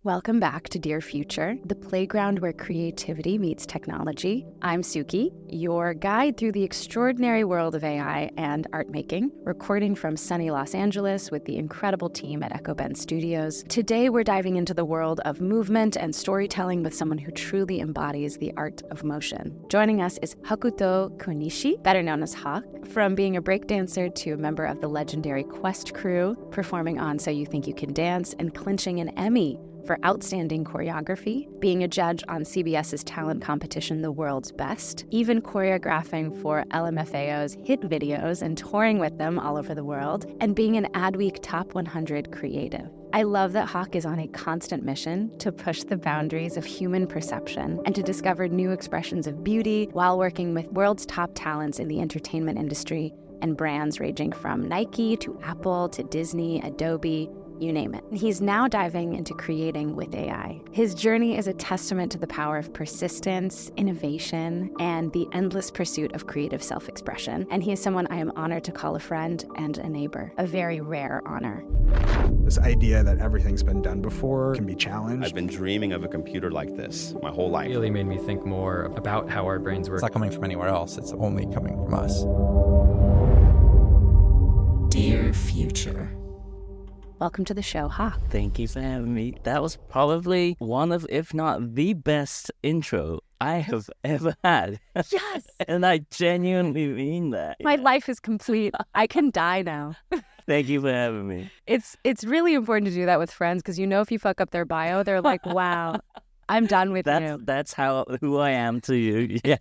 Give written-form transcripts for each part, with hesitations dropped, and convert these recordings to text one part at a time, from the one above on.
Welcome back to Dear Future, the playground where creativity meets technology. I'm Suki, your guide through the extraordinary world of AI and art making, recording from sunny Los Angeles with the incredible team at Echo Bend Studios. Today, we're diving into the world of movement and storytelling with someone who truly embodies the art of motion. Joining us is Hokuto Konishi, better known as Hawk. From being a breakdancer to a member of the legendary Quest crew, performing on So You Think You Can Dance, and clinching an Emmy for outstanding choreography, being a judge on CBS's talent competition The World's Best, even choreographing for LMFAO's hit videos and touring with them all over the world, and being an Adweek Top 100 creative. I love that Hawk is on a constant mission to push the boundaries of human perception and to discover new expressions of beauty while working with world's top talents in the entertainment industry and brands ranging from Nike to Apple to Disney, Adobe, you name it. He's now diving into creating with AI. His journey is a testament to the power of persistence, innovation, and the endless pursuit of creative self-expression. And he is someone I am honored to call a friend and a neighbor, a very rare honor. This idea that everything's been done before can be challenged. I've been dreaming of a computer like this my whole life. It really made me think more about how our brains work. It's not coming from anywhere else. It's only coming from us. Dear Future. Welcome to the show, Hawk. Thank you for having me. That was probably one of, if not the best intro I have ever had. Yes! And I genuinely mean that. My life is complete. I can die now. Thank you for having me. It's really important to do that with friends because you know if you fuck up their bio, they're like, wow, I'm done with you. That's who I am to you. Yeah.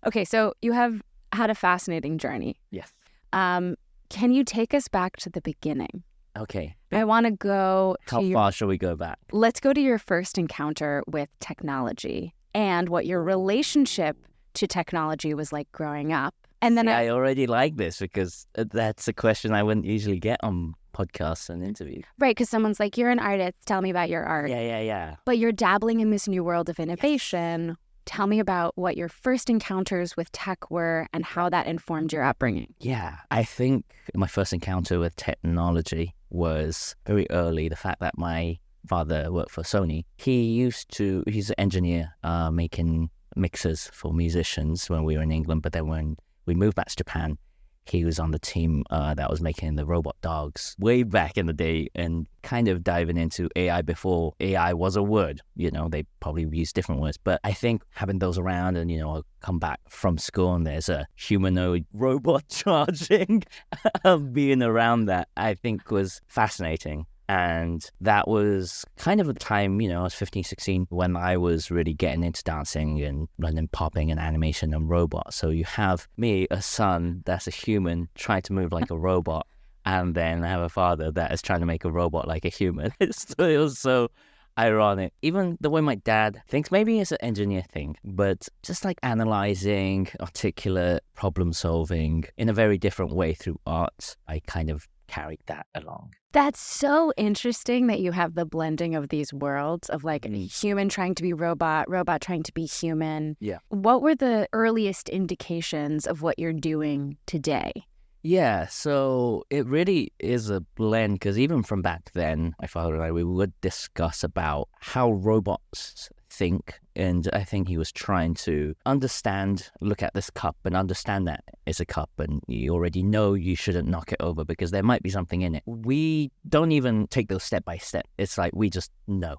Okay, so you have had a fascinating journey. Yes. Can you take us back to the beginning? Okay. I want to go to How far shall we go back? Let's go to your first encounter with technology and what your relationship to technology was like growing up. And then I already like this because that's a question I wouldn't usually get on podcasts and interviews. Right, because someone's like, you're an artist, tell me about your art. Yeah. But you're dabbling in this new world of innovation. Yes. Tell me about what your first encounters with tech were and how that informed your upbringing. Yeah, I think my first encounter with technology was very early. The fact that my father worked for Sony, he's an engineer making mixers for musicians when we were in England. But then when we moved back to Japan, he was on the team that was making the robot dogs way back in the day and kind of diving into AI before AI was a word. You know, they probably used different words. But I think having those around and, I'll come back from school and there's a humanoid robot charging, being around that, I think was fascinating. And that was kind of a time, I was 15, 16, when I was really getting into dancing and learning popping and animation and robots. So you have me, a son that's a human, trying to move like a robot, and then I have a father that is trying to make a robot like a human. It was so ironic. Even the way my dad thinks, maybe it's an engineer thing, but just like analyzing, articulate, problem solving in a very different way through art, I kind of carried that along. That's so interesting that you have the blending of these worlds of like human trying to be robot trying to be human. Yeah. What were the earliest indications of what you're doing today? Yeah, so it really is a blend because even from back then, my father and I, we would discuss about how robots think. And I think he was trying to look at this cup and understand that it's a cup and you already know you shouldn't knock it over because there might be something in it. We don't even take those step by step. It's like we just know.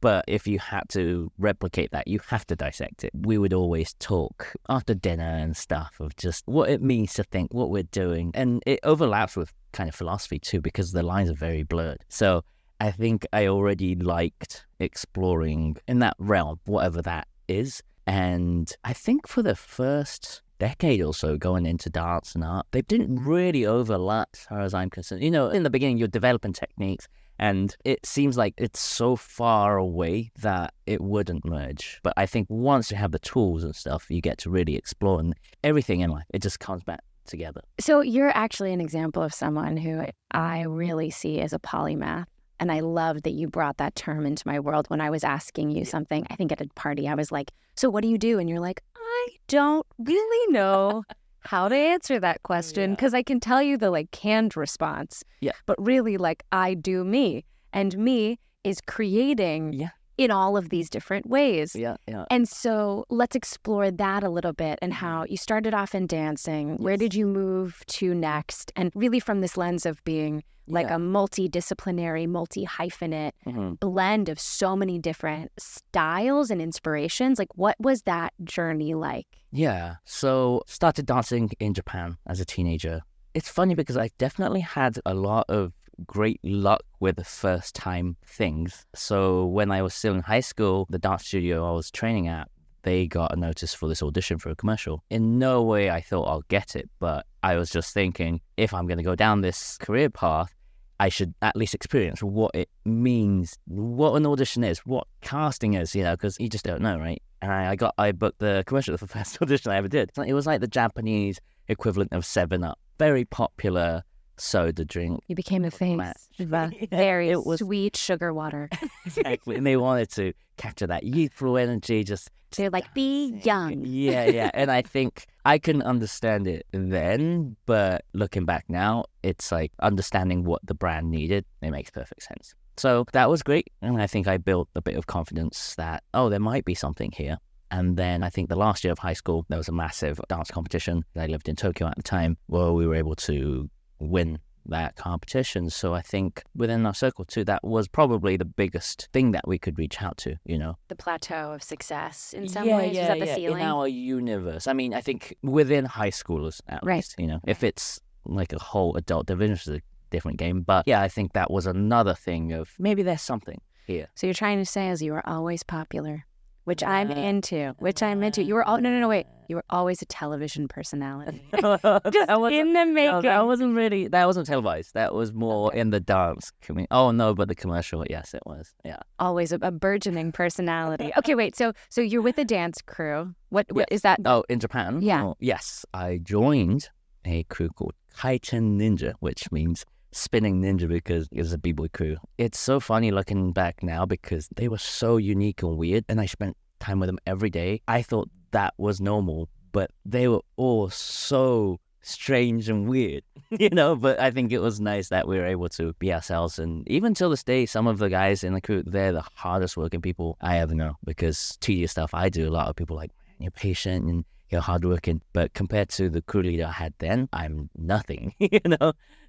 But if you had to replicate that, you have to dissect it. We would always talk after dinner and stuff of just what it means to think, what we're doing. And it overlaps with kind of philosophy too because the lines are very blurred. So I think I already liked exploring in that realm, whatever that is. And I think for the first decade or so going into dance and art, they didn't really overlap as far as I'm concerned. In the beginning, you're developing techniques and it seems like it's so far away that it wouldn't merge. But I think once you have the tools and stuff, you get to really explore and everything in life, it just comes back together. So you're actually an example of someone who I really see as a polymath. And I love that you brought that term into my world when I was asking you something. I think at a party, I was like, so what do you do? And you're like, I don't really know how to answer that question because I can tell you the canned response. Yeah. But really I do me. And me is creating in all of these different ways. Yeah. And so let's explore that a little bit and how you started off in dancing. Where did you move to next? And really from this lens of being like a multidisciplinary, multi-hyphenate blend of so many different styles and inspirations. Like, what was that journey like? Yeah. So started dancing in Japan as a teenager. It's funny because I definitely had a lot of great luck with the first time things. So when I was still in high school, the dance studio I was training at, they got a notice for this audition for a commercial. In no way I thought I'll get it, but I was just thinking, if I'm going to go down this career path, I should at least experience what it means, what an audition is, what casting is, because you just don't know, right? And I booked the commercial for the first audition I ever did. It was like the Japanese equivalent of 7-Up, very popular soda drink. You became a face of a very sweet sugar water. Exactly. And they wanted to capture that youthful energy, just to like be young. Yeah. And I think I couldn't understand it then, but looking back now, it's like understanding what the brand needed. It makes perfect sense. So that was great. And I think I built a bit of confidence that, there might be something here. And then I think the last year of high school, there was a massive dance competition. I lived in Tokyo at the time, where we were able to win that competition. So I think within our circle too, that was probably the biggest thing that we could reach out to, The plateau of success in some ways? Was that the ceiling? In our universe. I mean, I think within high schoolers at least, If it's like a whole adult division, it's a different game. But I think that was another thing of maybe there's something here. So you're trying to say is you were always popular. Which I'm into. You were wait. You were always a television personality. Just in the makeup. No, that wasn't televised. That was more in the dance community. Oh no, but the commercial, yes, it was. Yeah. Always a burgeoning personality. Okay, wait. So you're with a dance crew. What is that? Oh, in Japan? Yeah. Oh, yes. I joined a crew called Kaiten Ninja, which means spinning ninja because it was a b-boy crew. It's so funny looking back now because they were so unique and weird, and I spent time with them every day. I thought that was normal, but they were all so strange and weird, but I think it was nice that we were able to be ourselves. And even till this day, some of the guys in the crew, they're the hardest working people I ever know, because tedious stuff I do, a lot of people like, you're patient and you're hardworking, but compared to the crew leader I had then, I'm nothing,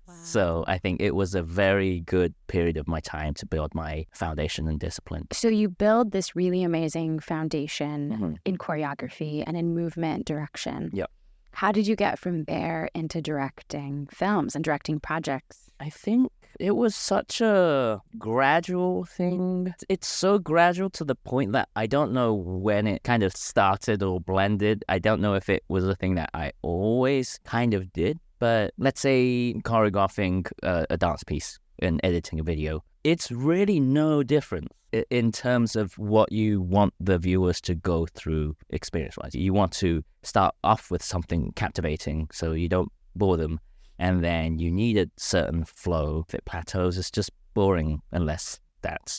Wow. So I think it was a very good period of my time to build my foundation and discipline. So you build this really amazing foundation in choreography and in movement direction. Yep. How did you get from there into directing films and directing projects? I think it was such a gradual thing. It's so gradual to the point that I don't know when it kind of started or blended. I don't know if it was a thing that I always kind of did. But let's say choreographing a dance piece and editing a video, it's really no different in terms of what you want the viewers to go through experience-wise. You want to start off with something captivating so you don't bore them, and then you need a certain flow. If it plateaus, it's just boring unless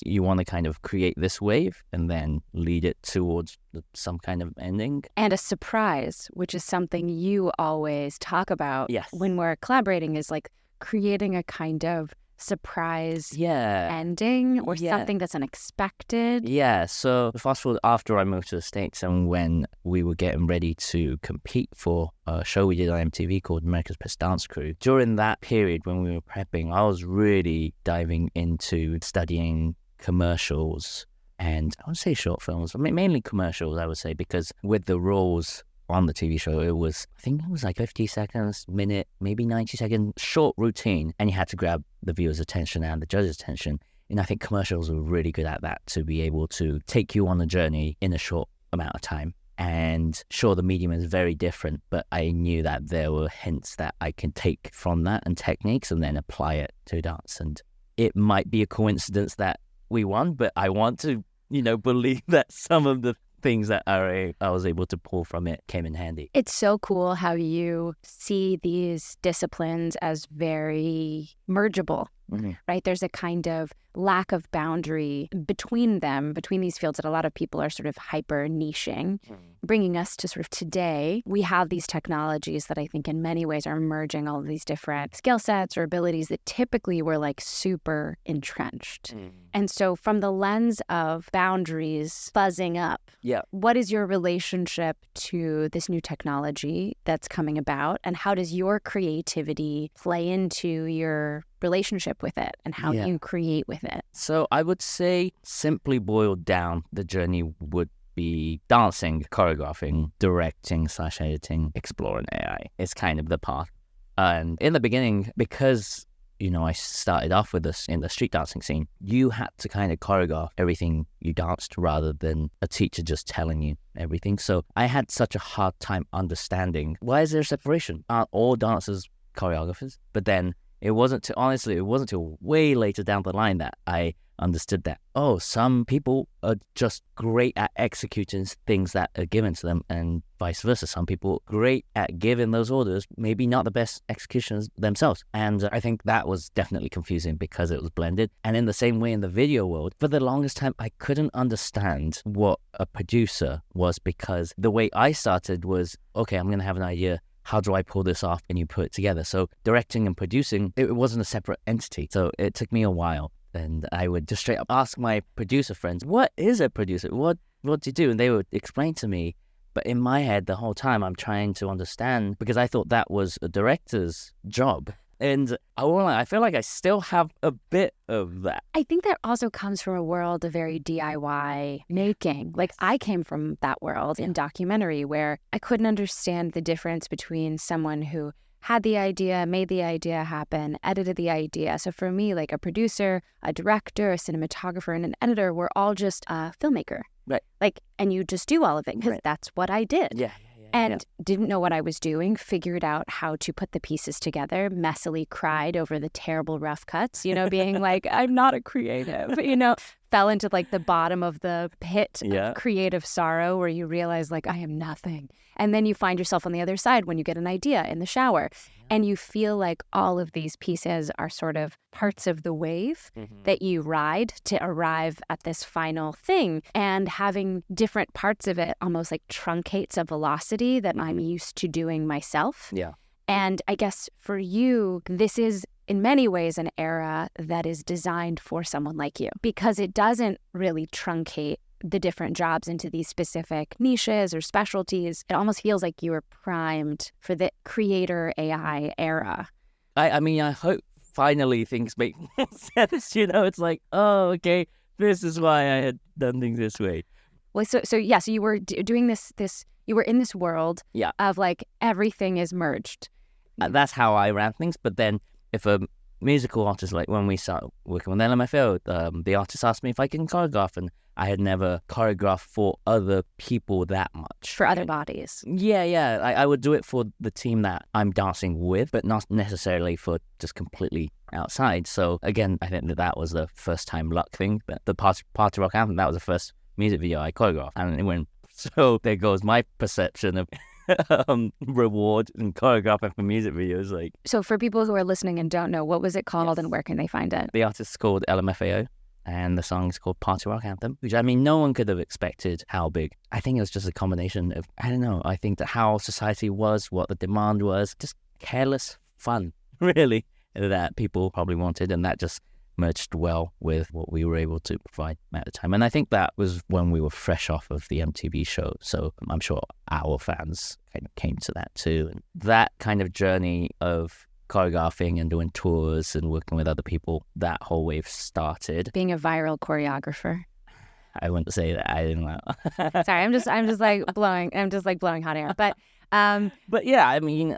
you want to kind of create this wave and then lead it towards some kind of ending. And a surprise, which is something you always talk about when we're collaborating, is like creating a kind of surprise ending or something that's unexpected. Yeah, so fast forward after I moved to the States and when we were getting ready to compete for a show we did on MTV called America's Best Dance Crew. During that period when we were prepping, I was really diving into studying commercials and I would say short films, mainly commercials, I would say, because with the roles on the TV show, I think it was like 50 seconds, minute, maybe 90 second short routine. And you had to grab the viewer's attention and the judge's attention. And I think commercials were really good at that, to be able to take you on a journey in a short amount of time. And sure, the medium is very different, but I knew that there were hints that I can take from that and techniques and then apply it to dance. And it might be a coincidence that we won, but I want to, believe that some of the things that I was able to pull from it came in handy. It's so cool how you see these disciplines as very mergeable. right? There's a kind of lack of boundary between them, between these fields that a lot of people are sort of hyper niching, bringing us to sort of today. We have these technologies that I think in many ways are merging all of these different skill sets or abilities that typically were like super entrenched. And so from the lens of boundaries fuzzing up, what is your relationship to this new technology that's coming about, and how does your creativity play into your relationship with it and how you create with it? So I would say, simply boiled down, the journey would be dancing, choreographing, directing / editing, exploring AI. It's kind of the path. And in the beginning, because I started off with this in the street dancing scene, you had to kind of choreograph everything you danced rather than a teacher just telling you everything. So I had such a hard time understanding, why is there a separation? Aren't all dancers choreographers? But then it wasn't till way later down the line that I understood that, some people are just great at executing things that are given to them, and vice versa. Some people are great at giving those orders, maybe not the best executions themselves. And I think that was definitely confusing because it was blended. And in the same way in the video world, for the longest time, I couldn't understand what a producer was, because the way I started was, okay, I'm going to have an idea. How do I pull this off? And you put it together. So directing and producing, it wasn't a separate entity. So it took me a while. And I would just straight up ask my producer friends, what is a producer? What do you do? And they would explain to me. But in my head, the whole time, I'm trying to understand, because I thought that was a director's job. And I feel like I still have a bit of that. I think that also comes from a world of very DIY making. Like, I came from that world in documentary, where I couldn't understand the difference between someone who had the idea, made the idea happen, edited the idea. So for me, like a producer, a director, a cinematographer, and an editor were all just a filmmaker. Right. Like, and you just do all of it because that's what I did. Yeah. And didn't know what I was doing, figured out how to put the pieces together, messily cried over the terrible rough cuts, being like, I'm not a creative, fell into like the bottom of the pit of creative sorrow, where you realize like, I am nothing. And then you find yourself on the other side when you get an idea in the shower. And you feel like all of these pieces are sort of parts of the wave that you ride to arrive at this final thing. And having different parts of it almost like truncates a velocity that I'm used to doing myself. Yeah. And I guess for you, this is in many ways an era that is designed for someone like you, because it doesn't really truncate the different jobs into these specific niches or specialties. It almost feels like you were primed for the creator AI era. I mean, I hope finally things make sense. It's like, okay, this is why I had done things this way. Well, so you were doing this. You were in this world of like everything is merged. That's how I ran things. But then, if a musical artist, like when we started working with LMFAO, the artist asked me if I can choreograph, and I had never choreographed for other people that much. For other bodies. Yeah. I would do it for the team that I'm dancing with, but not necessarily for just completely outside. So again, I think that was the first time luck thing. But the Party Rock Anthem, that was the first music video I choreographed. And it went, so there goes my perception of reward and choreographing for music videos. Like, so for people who are listening and don't know, what was it called and where can they find it? The artist is called LMFAO, and the song is called Party Rock Anthem, which, I mean, no one could have expected how big. I think it was just a combination of, I don't know, I think that how society was, what the demand was, just careless fun, really, that people probably wanted, and that just merged well with what we were able to provide at the time. And I think that was when we were fresh off of the MTV show, so I'm sure our fans kind of came to that too. And that kind of journey of choreographing and doing tours and working with other people, that whole wave started. Being a viral choreographer. I wouldn't say that. I didn't know. Sorry, I'm just blowing hot air. But yeah, I mean,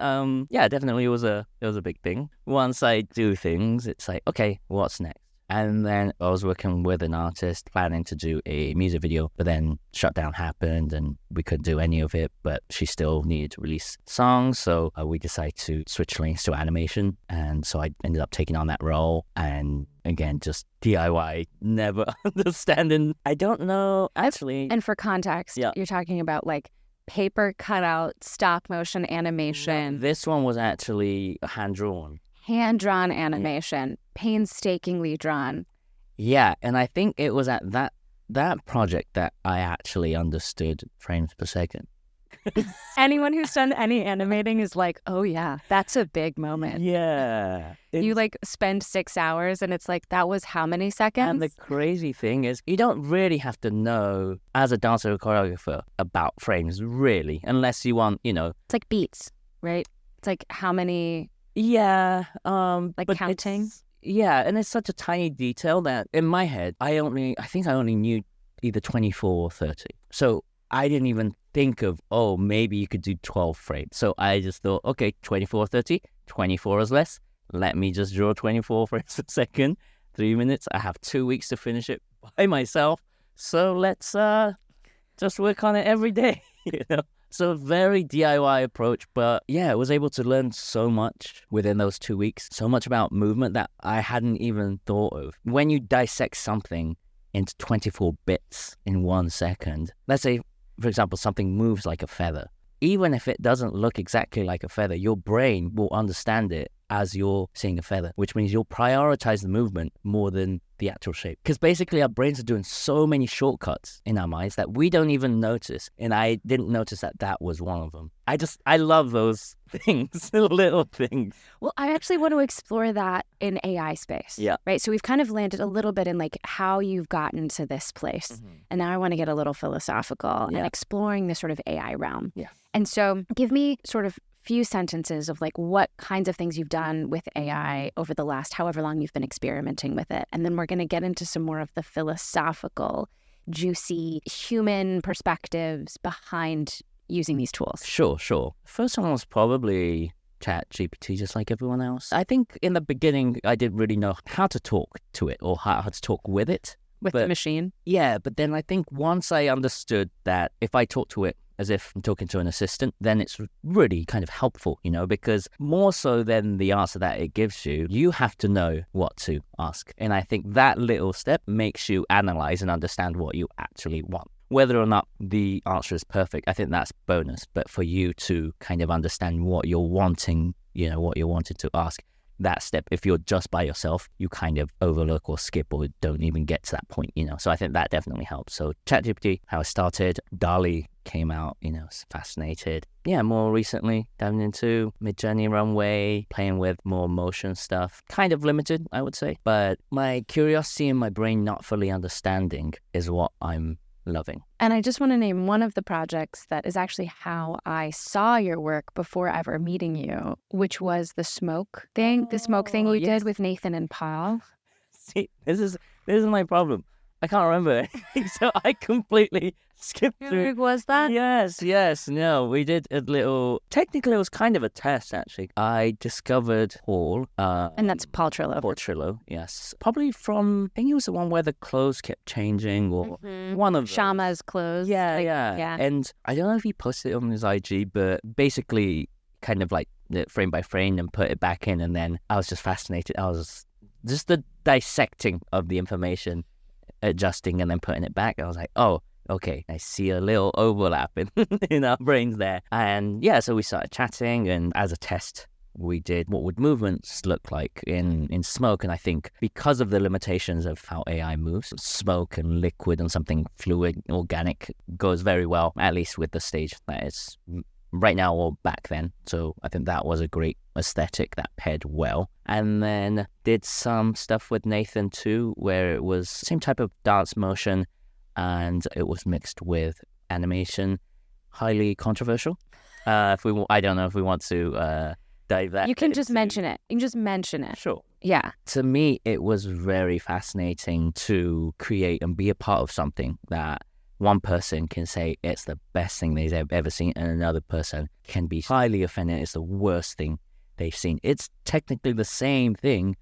definitely it was a big thing. Once I do things, it's like, okay, what's next? And then I was working with an artist planning to do a music video, but then shutdown happened and we couldn't do any of it, but she still needed to release songs. So we decided to switch lanes to animation. And so I ended up taking on that role. And again, just DIY, never understanding. I don't know, actually. And for context, you're talking about like paper cutout, stop motion animation. This one was actually hand-drawn. Hand-drawn animation. painstakingly drawn. Yeah, and I think it was at that project that I actually understood frames per second. Anyone who's done any animating is like, oh yeah, that's a big moment. Yeah. You like spend 6 hours and it's like, that was how many seconds? And the crazy thing is, you don't really have to know, as a dancer or choreographer, about frames, really, unless you want, It's like beats, right? It's like how many, Yeah. like but counting? Yeah, and it's such a tiny detail that in my head, I think I only knew either 24 or 30. So I didn't even think of, maybe you could do 12 frames. So I just thought, okay, 24 or 30, 24 is less. Let me just draw 24 frames a second, 3 minutes. I have 2 weeks to finish it by myself. So let's just work on it every day, So very DIY approach, but yeah, I was able to learn so much within those 2 weeks, so much about movement that I hadn't even thought of. When you dissect something into 24 bits in 1 second, let's say, for example, something moves like a feather. Even if it doesn't look exactly like a feather, your brain will understand it as you're seeing a feather, which means you'll prioritize the movement more than the actual shape. Because basically our brains are doing so many shortcuts in our minds that we don't even notice. And I didn't notice that was one of them. I love those things, little things. Well, I actually want to explore that in AI space. Yeah. Right. So we've kind of landed a little bit in like how you've gotten to this place. Mm-hmm. And now I want to get a little philosophical and exploring this sort of AI realm. Yeah. And so give me sort of few sentences of like what kinds of things you've done with AI over the last however long you've been experimenting with it. And then we're going to get into some more of the philosophical, juicy human perspectives behind using these tools. Sure. First one was probably ChatGPT, just like everyone else. I think in the beginning, I didn't really know how to talk to it or how to talk with it. With the machine? Yeah, but then I think once I understood that if I talk to it as if I'm talking to an assistant, then it's really kind of helpful, because more so than the answer that it gives you, you have to know what to ask. And I think that little step makes you analyze and understand what you actually want. Whether or not the answer is perfect, I think that's bonus. But for you to kind of understand what you're wanting, what you're wanting to ask, that step, if you're just by yourself, you kind of overlook or skip or don't even get to that point, So I think that definitely helps. So ChatGPT, how I started, DALL-E came out, was fascinated. Yeah, more recently, diving into Mid-Journey Runway, playing with more motion stuff. Kind of limited, I would say. But my curiosity and my brain not fully understanding is what I'm loving. And I just want to name one of the projects that is actually how I saw your work before ever meeting you, which was the smoke thing you did with Nathan and Paul. See, this is my problem. I can't remember anything, so I completely skipped through. Was that? Yes. No, we did a little... Technically, it was kind of a test, actually. I discovered Paul. And that's Paul Trillo. Paul Trillo, yes. Probably from... I think it was the one where the clothes kept changing, or one of those. Shama's clothes. Yeah. And I don't know if he posted it on his IG, but basically kind of like frame by frame and put it back in, and then I was just fascinated. I was just the dissecting of the information, adjusting and then putting it back. I was like, oh, okay, I see a little overlap in our brains there. And yeah, so we started chatting, and as a test, we did what would movements look like in smoke. And I think because of the limitations of how AI moves, smoke and liquid and something fluid, organic goes very well, at least with the stage that it's right now or back then. So I think that was a great aesthetic that paired well. And then did some stuff with Nathan too, where it was same type of dance motion and it was mixed with animation. Highly controversial. I don't know if we want to dive that. You can just mention it. You can just mention it. Sure. Yeah. To me, it was very fascinating to create and be a part of something that one person can say it's the best thing they've ever seen, and another person can be highly offended it's the worst thing they've seen. It's technically the same thing,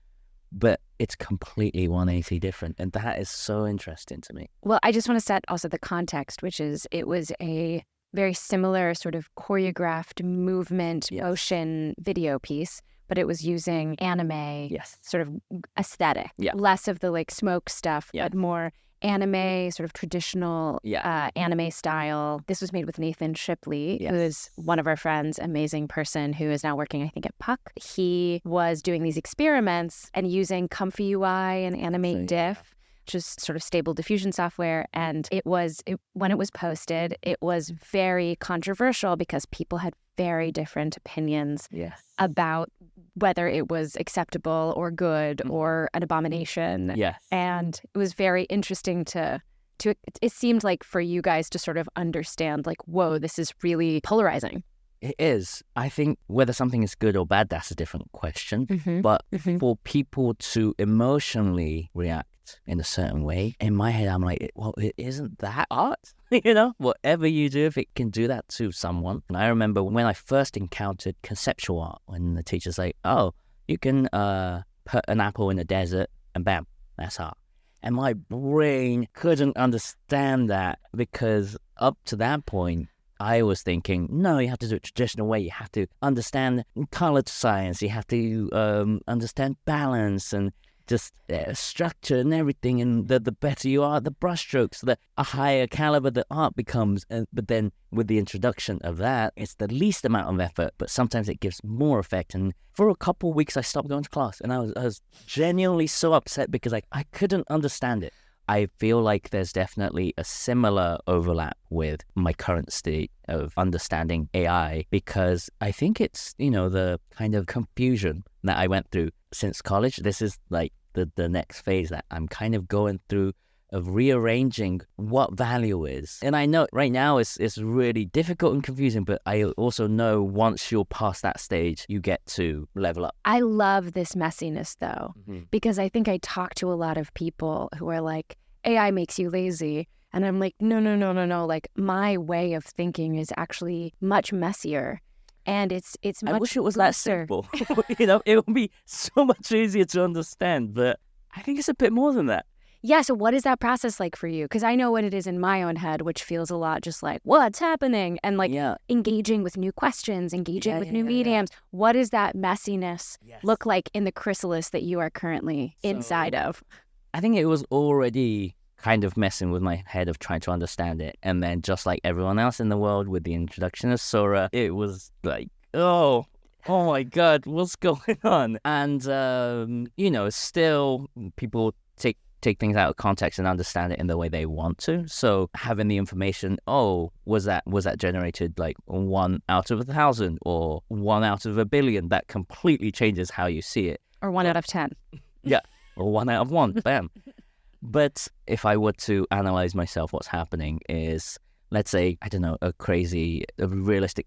but it's completely 180 different. And that is so interesting to me. Well, I just want to set also the context, which is it was a very similar sort of choreographed movement, motion video piece, but it was using anime sort of aesthetic. Yeah. Less of the like smoke stuff, but more anime, sort of traditional anime style. This was made with Nathan Shipley, who is one of our friends, amazing person who is now working, I think, at Puck. He was doing these experiments and using Comfy UI and Animate Diff, which is sort of stable diffusion software. And when it was posted, it was very controversial because people had very different opinions about whether it was acceptable or good or an abomination. Yes. And it was very interesting it seemed like for you guys to sort of understand, like, whoa, this is really polarizing. It is. I think whether something is good or bad, that's a different question. But for people to emotionally react in a certain way, in my head, I'm like, well, isn't that art? Whatever you do, if it can do that to someone. And I remember when I first encountered conceptual art, when the teacher's like, oh, you can put an apple in a desert and bam, that's art. And my brain couldn't understand that because up to that point, I was thinking, no, you have to do it traditional way. You have to understand color science. You have to understand balance and just structure and everything. And the better you are, the brushstrokes, the higher caliber the art becomes. But then with the introduction of that, it's the least amount of effort, but sometimes it gives more effect. And for a couple of weeks, I stopped going to class. And I was genuinely so upset because I couldn't understand it. I feel like there's definitely a similar overlap with my current state of understanding AI because I think it's, the kind of confusion that I went through since college. This is like the next phase that I'm kind of going through of rearranging what value is. And I know right now it's really difficult and confusing, but I also know once you're past that stage, you get to level up. I love this messiness though, because I think I talk to a lot of people who are like, AI makes you lazy. And I'm like, no. Like my way of thinking is actually much messier. And it's much I wish it was that simple. It would be so much easier to understand, but I think it's a bit more than that. Yeah, so what is that process like for you? Because I know what it is in my own head, which feels a lot just like, what's happening? And like engaging with new questions, engaging with new mediums. What does that messiness look like in the chrysalis that you are currently inside of? I think it was already kind of messing with my head of trying to understand it. And then just like everyone else in the world with the introduction of Sora, it was like, oh my God, what's going on? And, still people take things out of context and understand it in the way they want to. So having the information, was that generated like 1 out of 1,000 or 1 out of 1 billion, that completely changes how you see it. Or 1 out of 10. Yeah, or 1 out of 1, bam. But if I were to analyze myself, what's happening is, let's say, I don't know, a realistic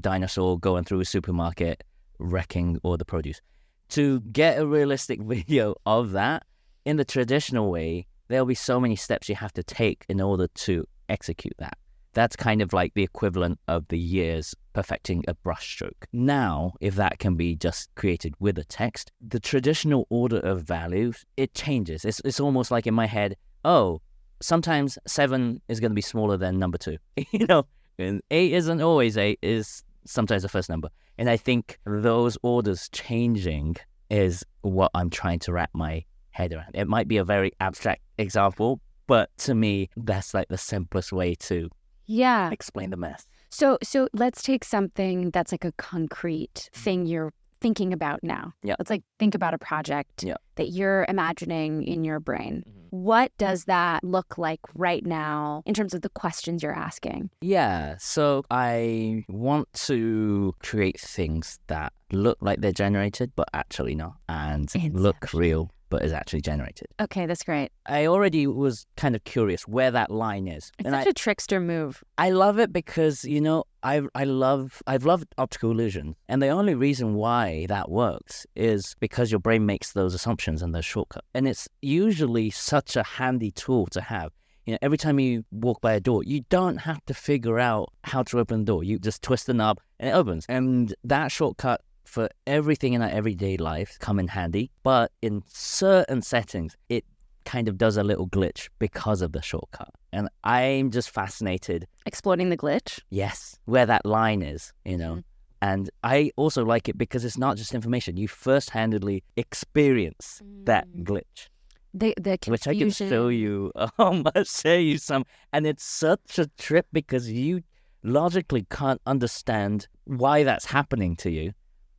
dinosaur going through a supermarket, wrecking all the produce. To get a realistic video of that, in the traditional way, there'll be so many steps you have to take in order to execute that. That's kind of like the equivalent of the years perfecting a brushstroke. Now, if that can be just created with a text, the traditional order of values, it changes. It's almost like in my head, sometimes 7 is going to be smaller than number 2. And 8 isn't always 8, is sometimes the first number. And I think those orders changing is what I'm trying to wrap my head around. It might be a very abstract example, but to me, that's like the simplest way to explain the mess. So let's take something that's like a concrete thing you're thinking about now. Yeah. Let's like think about a project that you're imagining in your brain. What does that look like right now in terms of the questions you're asking? Yeah, so I want to create things that look like they're generated, but actually not, and look real, but is actually generated. Okay, that's great. I already was kind of curious where that line is. It's such a trickster move. I love it because, I've loved optical illusion. And the only reason why that works is because your brain makes those assumptions and those shortcuts. And it's usually such a handy tool to have. Every time you walk by a door, you don't have to figure out how to open the door. You just twist the knob and it opens. And that shortcut for everything in our everyday life come in handy, but in certain settings, it kind of does a little glitch because of the shortcut. And I'm just fascinated. Exploiting the glitch? Yes, where that line is, And I also like it because it's not just information. You first-handedly experience that glitch. The which I can confusion. show you. I'll show you some. And it's such a trip because you logically can't understand why that's happening to you.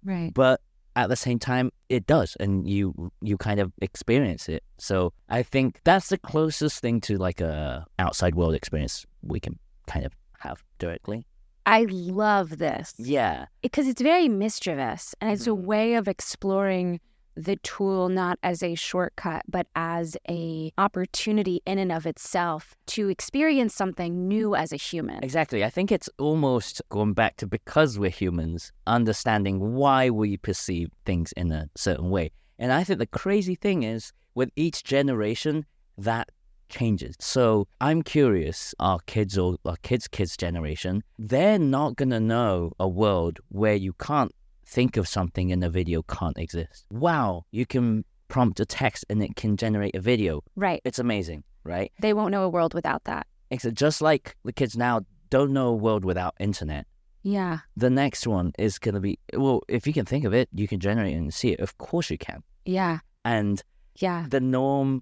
Right. But at the same time, it does. And you kind of experience it. So I think that's the closest thing to like a outside world experience we can kind of have directly. I love this. Yeah. Because it's very mischievous, and it's a way of exploring the tool not as a shortcut, but as a opportunity in and of itself to experience something new as a human. Exactly. I think it's almost going back to, because we're humans, understanding why we perceive things in a certain way. And I think the crazy thing is, with each generation, that changes. So I'm curious, our kids or our kids' generation, they're not going to know a world where you can't think of something in a video can't exist. Wow, you can prompt a text and it can generate a video. Right. It's amazing, right? They won't know a world without that. Except just like the kids now don't know a world without internet. Yeah. The next one is going to be, well, if you can think of it, you can generate it and see it. Of course you can. Yeah. And Yeah. the norm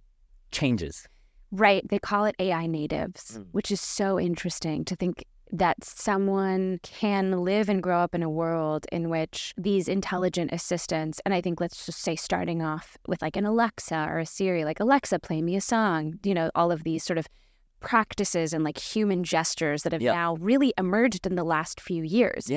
changes. Right. They call it AI natives, which is so interesting to think that someone can live and grow up in a world in which these intelligent assistants, and I think let's just say starting off with like an Alexa or a Siri, like Alexa, play me a song, all of these sort of practices and like human gestures that have now really emerged in the last few years.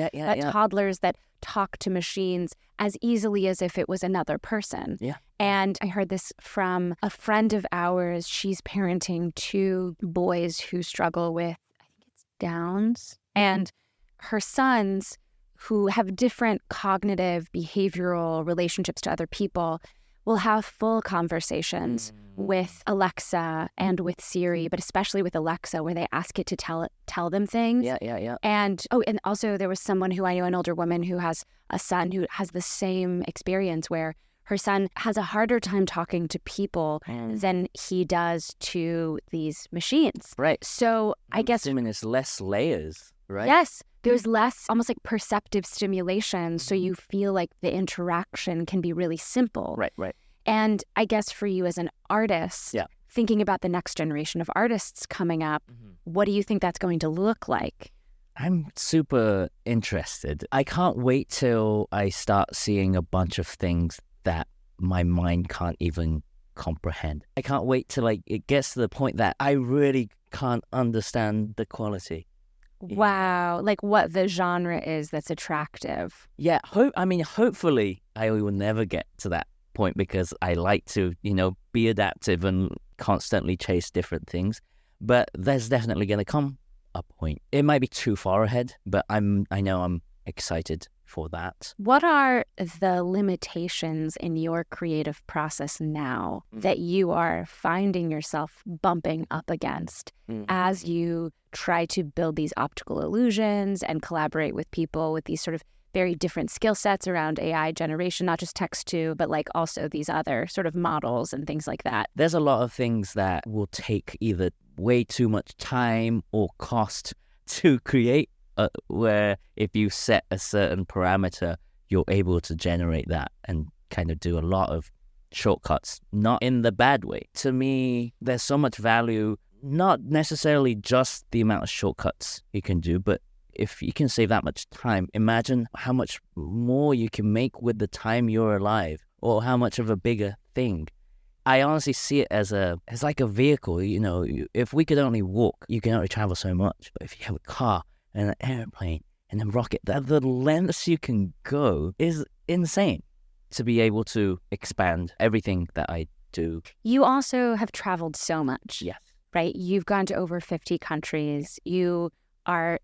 Toddlers that talk to machines as easily as if it was another person. Yeah. And I heard this from a friend of ours. She's parenting 2 boys who struggle with, I think it's Downs, and her sons who have different cognitive, behavioral relationships to other people will have full conversations with Alexa and with Siri, but especially with Alexa, where they ask it to tell them things. Yeah. And also there was someone who I know, an older woman who has a son who has the same experience where her son has a harder time talking to people than he does to these machines. Right. So I guess assuming there's less layers, right? Yes. There's less almost like perceptive stimulation, so you feel like the interaction can be really simple. Right. And I guess for you as an artist, thinking about the next generation of artists coming up, what do you think that's going to look like? I'm super interested. I can't wait till I start seeing a bunch of things that my mind can't even comprehend. I can't wait till it gets to the point that I really can't understand the quality. Wow. Like what the genre is that's attractive. Yeah. Hopefully I will never get to that point because I like to, be adaptive and constantly chase different things. But there's definitely going to come a point. It might be too far ahead, but I know I'm excited for that. What are the limitations in your creative process now that you are finding yourself bumping up against as you try to build these optical illusions and collaborate with people with these sort of very different skill sets around AI generation, not just text to, but like also these other sort of models and things like that? There's a lot of things that will take either way too much time or cost to create, where if you set a certain parameter, you're able to generate that and kind of do a lot of shortcuts, not in the bad way. To me, there's so much value, not necessarily just the amount of shortcuts you can do, but if you can save that much time, imagine how much more you can make with the time you're alive, or how much of a bigger thing. I honestly see it as like a vehicle. If we could only walk, you can only travel so much. But if you have a car and an airplane and a rocket, the lengths you can go is insane to be able to expand everything that I do. You also have traveled so much. Yes. Right? You've gone to over 50 countries. You are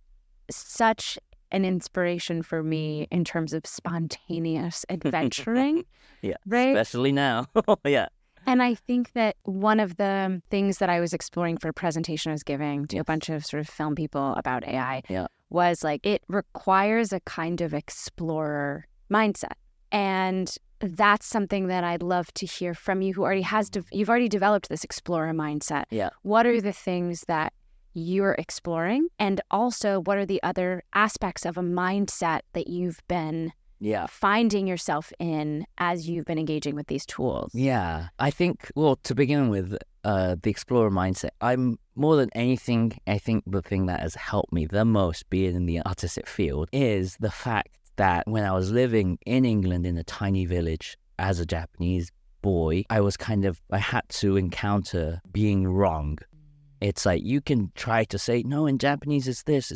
such an inspiration for me in terms of spontaneous adventuring. Yeah. Right? Especially now. Yeah. And I think that one of the things that I was exploring for a presentation I was giving to a bunch of sort of film people about AI was like it requires a kind of explorer mindset. And that's something that I'd love to hear from you, who already you've already developed this explorer mindset. Yeah. What are the things that you're exploring? And also, what are the other aspects of a mindset that you've been finding yourself in as you've been engaging with these tools? Yeah, I think, well, to begin with, the explorer mindset, I'm more than anything, I think the thing that has helped me the most being in the artistic field is the fact that when I was living in England in a tiny village as a Japanese boy, I had to encounter being wrong. It's like you can try to say, no, in Japanese it's this,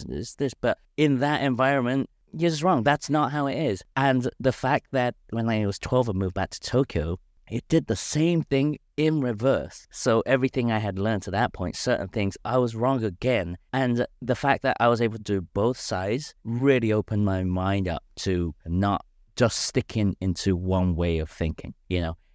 but in that environment, you're just wrong. That's not how it is. And the fact that when I was 12 and moved back to Tokyo, it did the same thing in reverse. So everything I had learned to that point, certain things, I was wrong again. And the fact that I was able to do both sides really opened my mind up to not just sticking into one way of thinking,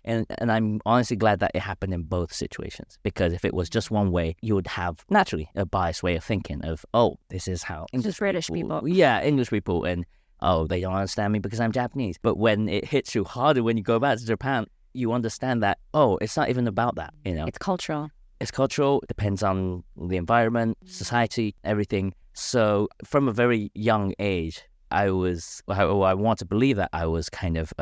And I'm honestly glad that it happened in both situations, because if it was just one way, you would have naturally a biased way of thinking of, oh, this is how Just British people. Yeah, English people, and oh, they don't understand me because I'm Japanese. But when it hits you harder when you go back to Japan, you understand that, oh, it's not even about that, It's cultural. It's cultural. It depends on the environment, society, everything. So from a very young age, I want to believe that I was kind of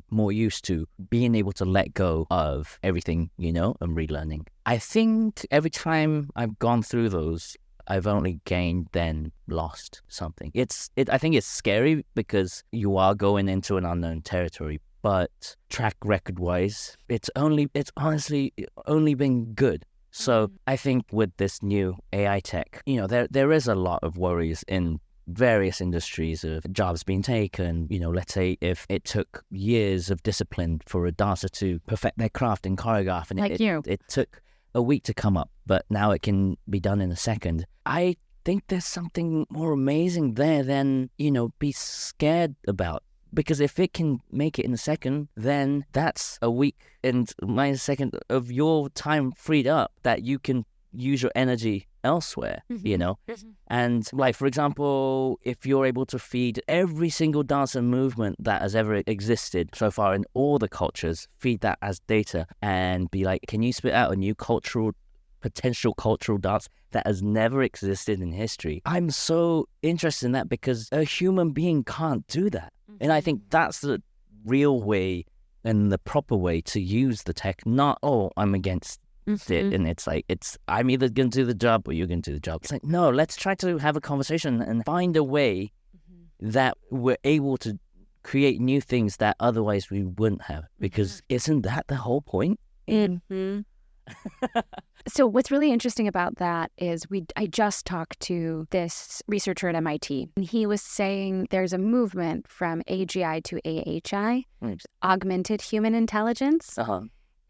more used to being able to let go of everything, and relearning. I think every time I've gone through those, I've only gained then lost something. I think it's scary because you are going into an unknown territory, but track record wise, it's honestly only been good. So I think with this new AI tech, there is a lot of worries in various industries of jobs being taken. Let's say if it took years of discipline for a dancer to perfect their craft and choreograph, and it took a week to come up, but now it can be done in a second. I think there's something more amazing there than, be scared about. Because if it can make it in a second, then that's a week and minus a second of your time freed up that you can use your energy elsewhere, And like, for example, if you're able to feed every single dance and movement that has ever existed so far in all the cultures, feed that as data and be like, can you spit out a new potential cultural dance that has never existed in history? I'm so interested in that because a human being can't do that. And I think that's the real way and the proper way to use the tech, not, oh, I'm against it. And it's like, I'm either going to do the job or you're going to do the job. It's like, no, let's try to have a conversation and find a way that we're able to create new things that otherwise we wouldn't have. Because isn't that the whole point? So what's really interesting about that is I just talked to this researcher at MIT, and he was saying there's a movement from AGI to AHI, augmented human intelligence.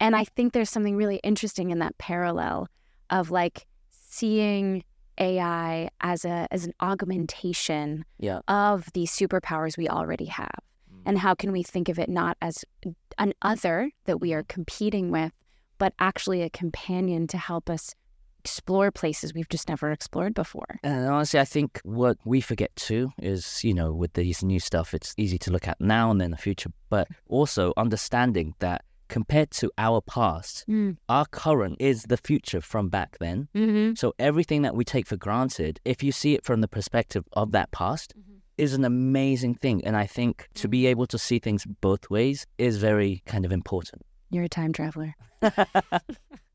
And I think there's something really interesting in that parallel of like seeing AI as an augmentation of these superpowers we already have. And how can we think of it not as an other that we are competing with, but actually a companion to help us explore places we've just never explored before. And honestly, I think what we forget too is, with these new stuff, it's easy to look at now and then the future, but also understanding that compared to our past, our current is the future from back then. So everything that we take for granted, if you see it from the perspective of that past, is an amazing thing. And I think to be able to see things both ways is very kind of important. You're a time traveler.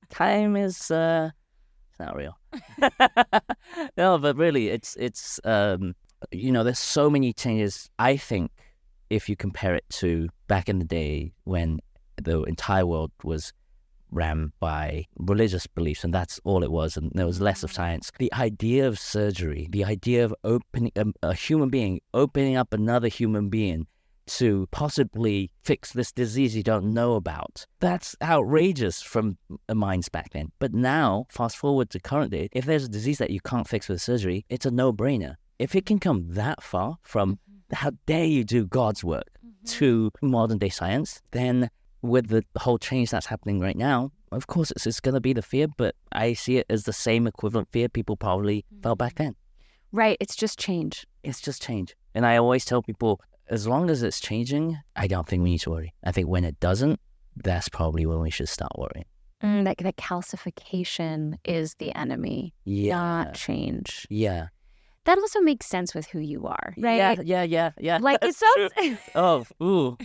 Time is not real. No, but really, it's there's so many changes. I think if you compare it to back in the day when the entire world was ran by religious beliefs, and that's all it was, and there was less of science. The idea of surgery, the idea of opening a human being, opening up another human being to possibly fix this disease you don't know about. That's outrageous from minds back then. But now, fast forward to current day, if there's a disease that you can't fix with surgery, it's a no-brainer. If it can come that far from how dare you do God's work to modern day science, then with the whole change that's happening right now, of course it's going to be the fear, but I see it as the same equivalent fear people probably felt back then. Right, it's just change. It's just change. And I always tell people, as long as it's changing, I don't think we need to worry. I think when it doesn't, that's probably when we should start worrying. That calcification is the enemy, not change. Yeah. that also makes sense with who you are, right? Yeah. Like, That's it true. sounds...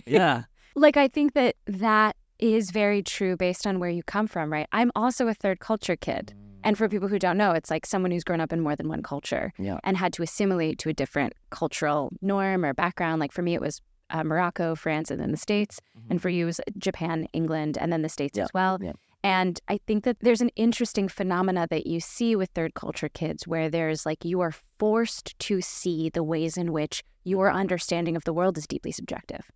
Yeah. Like, I think that is very true based on where you come from, right? I'm also a third culture kid. And for people who don't know, it's like someone who's grown up in more than one culture and had to assimilate to a different cultural norm or background. Like for me, it was Morocco, France, and then the States. And for you, it was Japan, England, and then the States as well. Yeah. And I think that there's an interesting phenomena that you see with third culture kids where there's like you are forced to see the ways in which your understanding of the world is deeply subjective.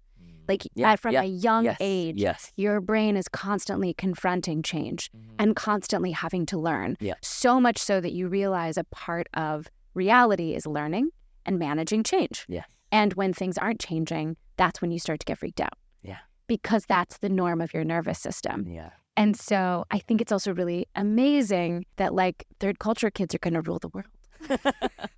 Like from a young age, your brain is constantly confronting change and constantly having to learn. So much so that you realize a part of reality is learning and managing change. And when things aren't changing, that's when you start to get freaked out. Because that's the norm of your nervous system. And so I think it's also really amazing that like third culture kids are going to rule the world.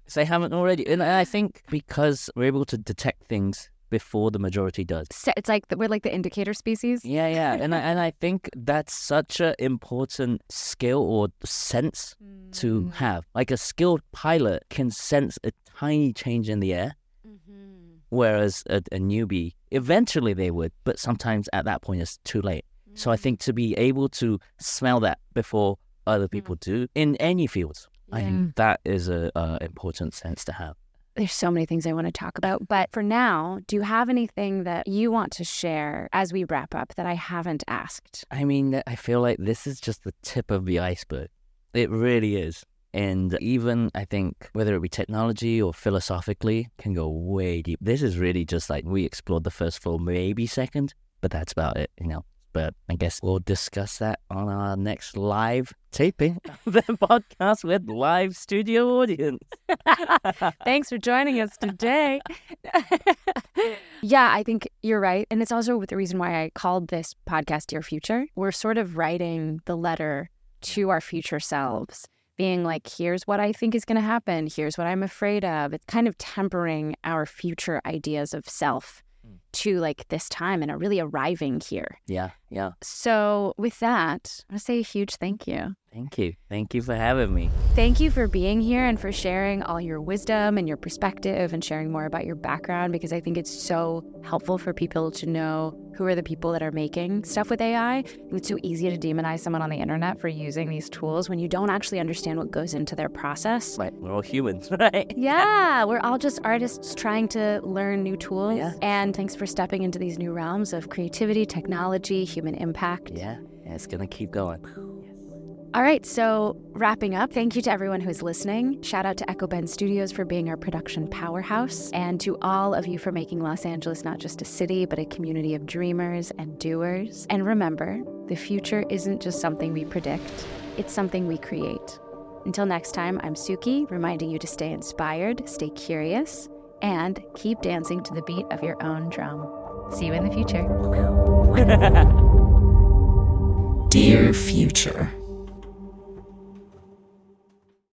So they haven't already. And I think because we're able to detect things before the majority does. So it's like we're like the indicator species. Yeah. And I think that's such an important skill or sense to have. Like a skilled pilot can sense a tiny change in the air, whereas a newbie, eventually they would, but sometimes at that point it's too late. So I think to be able to smell that before other people do in any field, I think that is an important sense to have. There's so many things I want to talk about. But for now, do you have anything that you want to share as we wrap up that I haven't asked? I mean, I feel like this is just the tip of the iceberg. It really is. And even, I think, whether it be technology or philosophically, can go way deep. This is really just like we explored the first floor, maybe second, but that's about it, But I guess we'll discuss that on our next live taping of the podcast with live studio audience. Thanks for joining us today. Yeah, I think you're right. And it's also the reason why I called this podcast Dear Future. We're sort of writing the letter to our future selves, being like, here's what I think is going to happen. Here's what I'm afraid of. It's kind of tempering our future ideas of self to like this time and really arriving here. Yeah. So with that, I want to say a huge thank you. Thank you for having me. Thank you for being here and for sharing all your wisdom and your perspective and sharing more about your background, because I think it's so helpful for people to know who are the people that are making stuff with AI. It's so easy to demonize someone on the internet for using these tools when you don't actually understand what goes into their process. Right, we're all humans, right? Yeah, we're all just artists trying to learn new tools. Yeah. And thanks for stepping into these new realms of creativity, technology, human impact. Yeah, it's going to keep going. All right, so wrapping up, thank you to everyone who's listening. Shout out to Echo Bend Studios for being our production powerhouse, and to all of you for making Los Angeles not just a city, but a community of dreamers and doers. And remember, the future isn't just something we predict, it's something we create. Until next time, I'm Suki, reminding you to stay inspired, stay curious, and keep dancing to the beat of your own drum. See you in the future. Dear Future.